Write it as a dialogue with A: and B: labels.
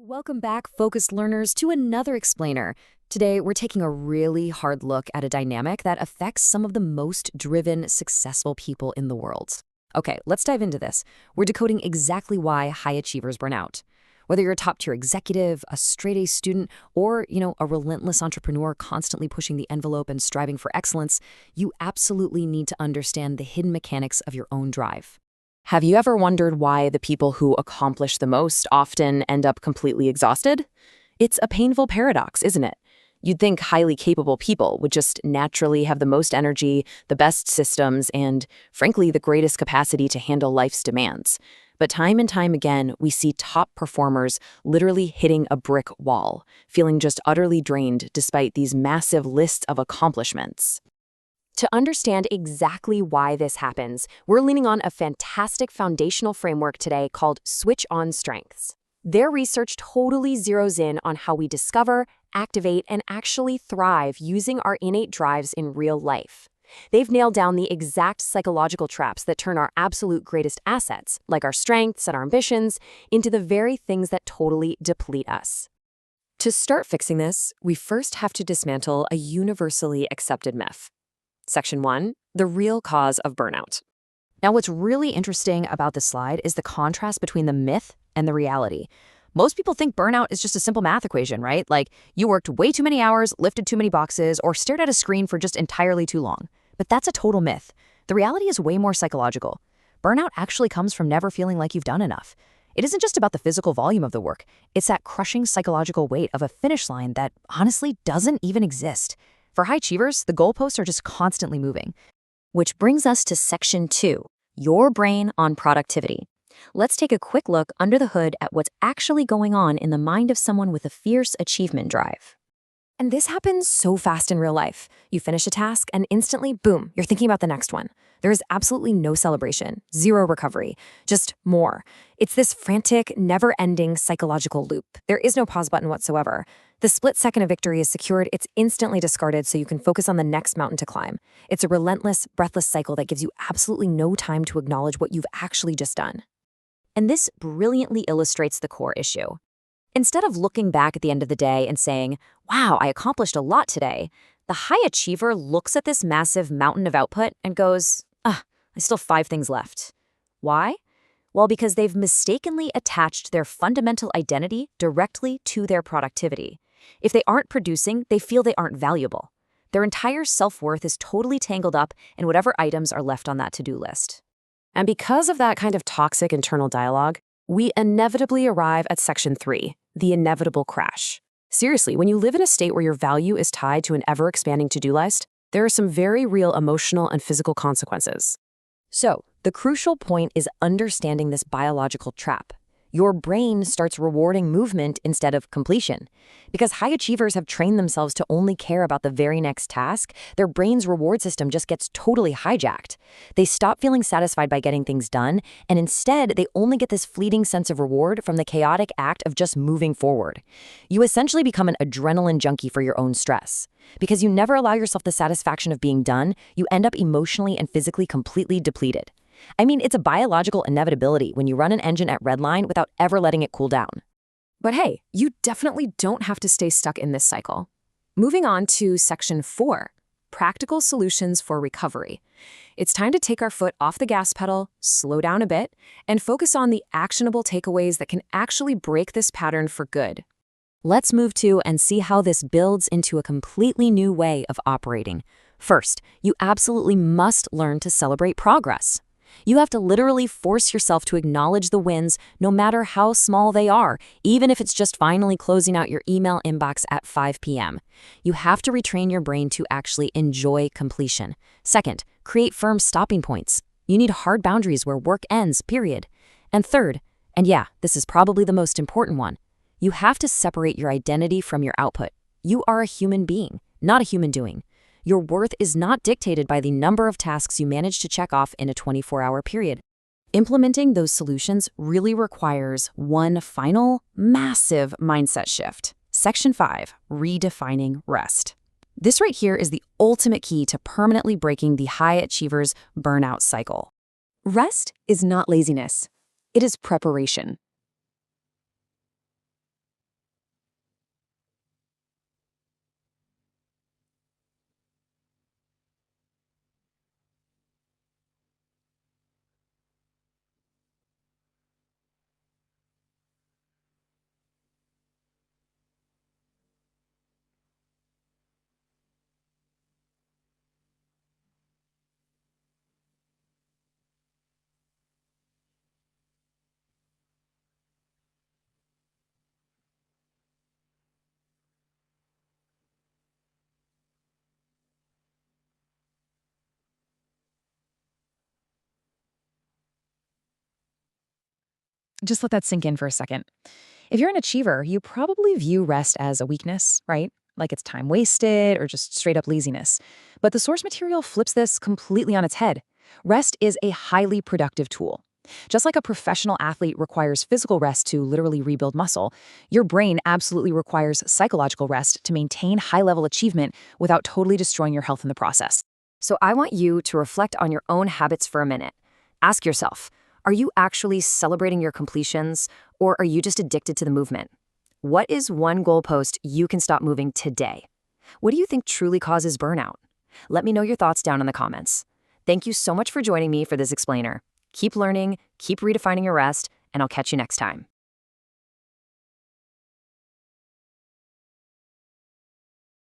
A: Welcome back, focused learners, to another explainer. Today, we're taking a really hard look at a dynamic that affects some of the most driven, successful people in the world. Okay, let's dive into this. We're decoding exactly why high achievers burn out. Whether you're a top-tier executive, a straight-A student, or, a relentless entrepreneur constantly pushing the envelope and striving for excellence, you absolutely need to understand the hidden mechanics of your own drive. Have you ever wondered why the people who accomplish the most often end up completely exhausted? It's a painful paradox, isn't it? You'd think highly capable people would just naturally have the most energy, the best systems, and, frankly, the greatest capacity to handle life's demands. But time and time again, we see top performers literally hitting a brick wall, feeling just utterly drained despite these massive lists of accomplishments. To understand exactly why this happens, we're leaning on a fantastic foundational framework today called Switch On Strengths. Their research totally zeroes in on how we discover, activate, and actually thrive using our innate drives in real life. They've nailed down the exact psychological traps that turn our absolute greatest assets, like our strengths and our ambitions, into the very things that totally deplete us. To start fixing this, we first have to dismantle a universally accepted myth. Section 1, the real cause of burnout. Now, what's really interesting about this slide is the contrast between the myth and the reality. Most people think burnout is just a simple math equation, right? Like you worked way too many hours, lifted too many boxes, or stared at a screen for just entirely too long. But that's a total myth. The reality is way more psychological. Burnout actually comes from never feeling like you've done enough. It isn't just about the physical volume of the work. It's that crushing psychological weight of a finish line that honestly doesn't even exist. For high achievers, the goalposts are just constantly moving. Which brings us to Section 2, your brain on productivity. Let's take a quick look under the hood at what's actually going on in the mind of someone with a fierce achievement drive. And this happens so fast in real life. You finish a task and instantly, boom, you're thinking about the next one. There is absolutely no celebration, zero recovery, just more. It's this frantic, never-ending psychological loop. There is no pause button whatsoever. The split second of victory is secured, it's instantly discarded so you can focus on the next mountain to climb. It's a relentless, breathless cycle that gives you absolutely no time to acknowledge what you've actually just done. And this brilliantly illustrates the core issue. Instead of looking back at the end of the day and saying, wow, I accomplished a lot today, the high achiever looks at this massive mountain of output and goes, I still have 5 things left. Why? Well, because they've mistakenly attached their fundamental identity directly to their productivity. If they aren't producing, they feel they aren't valuable. Their entire self-worth is totally tangled up in whatever items are left on that to-do list. And because of that kind of toxic internal dialogue, we inevitably arrive at Section 3, the inevitable crash. Seriously, when you live in a state where your value is tied to an ever-expanding to-do list, there are some very real emotional and physical consequences. So, the crucial point is understanding this biological trap. Your brain starts rewarding movement instead of completion. Because high achievers have trained themselves to only care about the very next task, their brain's reward system just gets totally hijacked. They stop feeling satisfied by getting things done, and instead, they only get this fleeting sense of reward from the chaotic act of just moving forward. You essentially become an adrenaline junkie for your own stress. Because you never allow yourself the satisfaction of being done, you end up emotionally and physically completely depleted. I mean, it's a biological inevitability when you run an engine at redline without ever letting it cool down. But hey, you definitely don't have to stay stuck in this cycle. Moving on to Section 4, practical solutions for recovery. It's time to take our foot off the gas pedal, slow down a bit, and focus on the actionable takeaways that can actually break this pattern for good. Let's move to and see how this builds into a completely new way of operating. First, you absolutely must learn to celebrate progress. You have to literally force yourself to acknowledge the wins, no matter how small they are, even if it's just finally closing out your email inbox at 5 p.m. You have to retrain your brain to actually enjoy completion. Second, create firm stopping points. You need hard boundaries where work ends, period. And third, and yeah, this is probably the most important one, you have to separate your identity from your output. You are a human being, not a human doing. Your worth is not dictated by the number of tasks you manage to check off in a 24-hour period. Implementing those solutions really requires one final, massive mindset shift. Section 5, redefining rest. This right here is the ultimate key to permanently breaking the high achiever's burnout cycle. Rest is not laziness. It is preparation.
B: Just let that sink in for a second. If you're an achiever, you probably view rest as a weakness, right? Like it's time wasted or just straight up laziness. But the source material flips this completely on its head. Rest is a highly productive tool. Just like a professional athlete requires physical rest to literally rebuild muscle, your brain absolutely requires psychological rest to maintain high-level achievement without totally destroying your health in the process.
A: So I want you to reflect on your own habits for a minute. Ask yourself, are you actually celebrating your completions, or are you just addicted to the movement? What is one goalpost you can stop moving today? What do you think truly causes burnout? Let me know your thoughts down in the comments. Thank you so much for joining me for this explainer. Keep learning, keep redefining your rest, and I'll catch you next time.